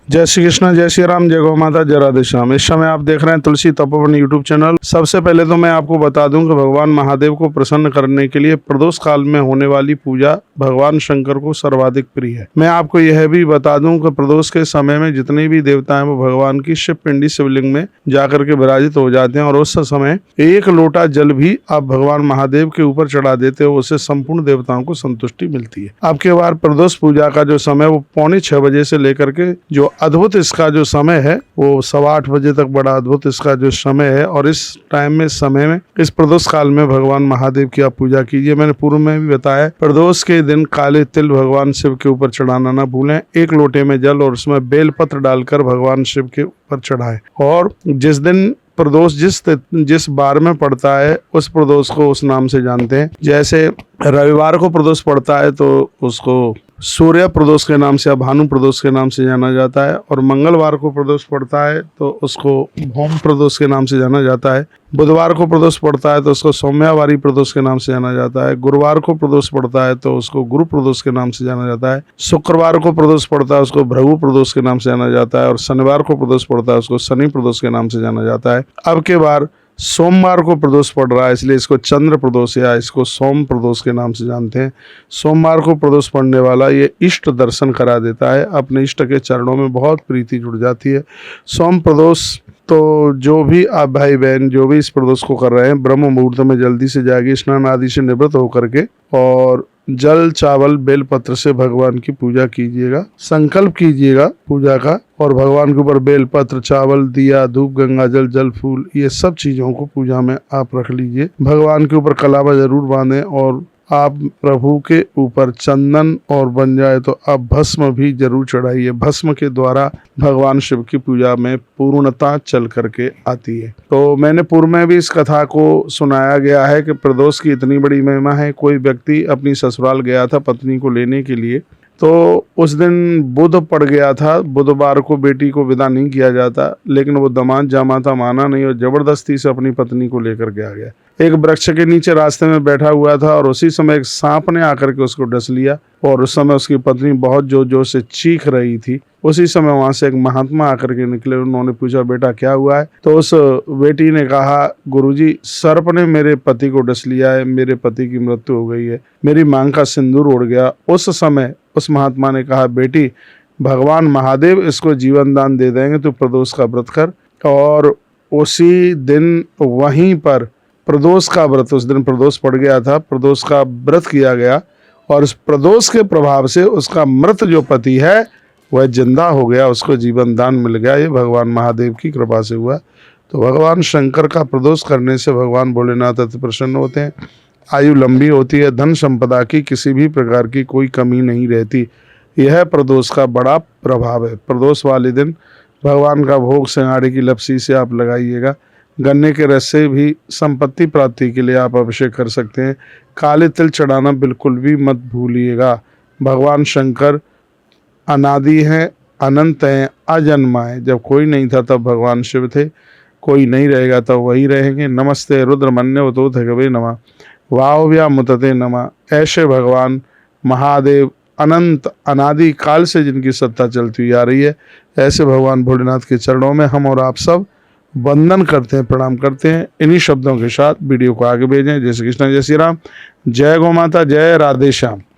जय श्री कृष्ण, जय श्री राम, जय गौ माता, जय राधे श्याम। इस समय आप देख रहे हैं तुलसी तपोवन यूट्यूब चैनल। सबसे पहले तो मैं आपको बता दूं कि भगवान महादेव को प्रसन्न करने के लिए प्रदोष काल में होने वाली पूजा भगवान शंकर को सर्वाधिक प्रिय है। मैं आपको यह भी बता दूं कि प्रदोष के समय में जितने भी देवता हैं वो भगवान की शिव पिंडी शिवलिंग में जाकर के विराजित हो जाते हैं और उस समय एक लोटा जल भी आप भगवान महादेव के ऊपर चढ़ा देते हो, उससे संपूर्ण देवताओं को संतुष्टि मिलती है। अब के बार प्रदोष पूजा का जो समय वो 6:45 बजे से लेकर के जो अद्भुत इसका जो समय है वो 8:15 बजे तक बड़ा अद्भुत इसका जो समय है। और इस टाइम में समय में इस प्रदोष काल में भगवान महादेव की आप पूजा कीजिए। मैंने पूर्व में भी बताया, प्रदोष के दिन काले तिल भगवान शिव के ऊपर चढ़ाना ना भूलें। एक लोटे में जल और उसमें बेलपत्र डालकर भगवान शिव के ऊपर चढ़ाएं। और जिस दिन प्रदोष जिस बार में पड़ता है उस प्रदोष को उस नाम से जानते हैं। जैसे रविवार को प्रदोष पड़ता है तो उसको सूर्य प्रदोष के नाम से या भानु प्रदोष के नाम से जाना जाता है। और मंगलवार को प्रदोष पड़ता है तो उसको भौम प्रदोष के नाम से जाना जाता है। बुधवार को प्रदोष पड़ता है तो उसको सौम्यावारी प्रदोष के नाम से जाना जाता है। गुरुवार को प्रदोष पड़ता है तो उसको गुरु प्रदोष के नाम से जाना जाता है। शुक्रवार को प्रदोष पड़ता है उसको भृगु प्रदोष के नाम से जाना जाता है। और शनिवार को प्रदोष पड़ता है उसको शनि प्रदोष के नाम से जाना जाता है। अब के बार सोमवार को प्रदोष पड़ रहा है इसलिए इसको चंद्र प्रदोष या इसको सोम प्रदोष के नाम से जानते हैं। सोमवार को प्रदोष पड़ने वाला ये इष्ट दर्शन करा देता है, अपने इष्ट के चरणों में बहुत प्रीति जुड़ जाती है। सोम प्रदोष तो जो भी आप भाई बहन जो भी इस प्रदोष को कर रहे हैं, ब्रह्म मुहूर्त में जल्दी से जाके स्नान आदि से निवृत्त होकर के और जल चावल बेलपत्र से भगवान की पूजा कीजिएगा। संकल्प कीजिएगा पूजा का और भगवान के ऊपर बेलपत्र, चावल, दिया, धूप, गंगा जल, जल फूल, ये सब चीजों को पूजा में आप रख लीजिए। भगवान के ऊपर कलावा जरूर बांधें और आप प्रभु के ऊपर चंदन और बन जाए तो आप भस्म भी जरूर चढ़ाइए। भस्म के द्वारा भगवान शिव की पूजा में पूर्णता चल करके आती है। तो मैंने पूर्व में भी इस कथा को सुनाया गया है कि प्रदोष की इतनी बड़ी महिमा है। कोई व्यक्ति अपनी ससुराल गया था पत्नी को लेने के लिए, तो उस दिन बुध पड़ गया था। बुधवार को बेटी को विदा नहीं किया जाता, लेकिन वो दामाद जामाता माना नहीं और जबरदस्ती से अपनी पत्नी को लेकर के आ गया। एक वृक्ष के नीचे रास्ते में बैठा हुआ था और उसी समय एक सांप ने आकर के उसको डस लिया और उस समय उसकी पत्नी बहुत जोर जोर से चीख रही थी। उसी समय वहां से एक महात्मा आकर के निकले। उन्होंने पूछा, बेटा क्या हुआ है? तो उस बेटी ने कहा, गुरुजी सर्प ने मेरे पति को डस लिया है, मेरे पति की मृत्यु हो गई है, मेरी मांग का सिंदूर उड़ गया। उस समय उस महात्मा ने कहा, बेटी भगवान महादेव इसको जीवन दान दे देंगे, तो प्रदोष का व्रत कर। और उसी दिन वहीं पर प्रदोष का व्रत, उस दिन प्रदोष पड़ गया था, प्रदोष का व्रत किया गया और उस प्रदोष के प्रभाव से उसका मृत जो पति है वह जिंदा हो गया, उसको जीवन दान मिल गया। ये भगवान महादेव की कृपा से हुआ। तो भगवान शंकर का प्रदोष करने से भगवान भोलेनाथ अति प्रसन्न होते हैं, आयु लंबी होती है, धन संपदा की किसी भी प्रकार की कोई कमी नहीं रहती। यह प्रदोष का बड़ा प्रभाव है। प्रदोष वाले दिन भगवान का भोग सिंघाड़े की लपसी से आप लगाइएगा। गन्ने के रस से भी संपत्ति प्राप्ति के लिए आप अभिषेक कर सकते हैं। काले तिल चढ़ाना बिल्कुल भी मत भूलिएगा। भगवान शंकर अनादि हैं, अनंत हैं, अजन्मा है। जब कोई नहीं था तब भगवान शिव थे, कोई नहीं रहेगा तब वही रहेंगे। नमस्ते रुद्रमन्यवतो भगवे नमः, वाह्व्या मुतते नमः। ऐसे भगवान महादेव अनंत अनादि काल से जिनकी सत्ता चलती हुई आ रही है, ऐसे भगवान भोलेनाथ के चरणों में हम और आप सब वंदन करते हैं, प्रणाम करते हैं। इन्हीं शब्दों के साथ वीडियो को आगे भेजें। जय श्री कृष्ण, जय श्री राम, जय गौ माता, जय राधे श्याम।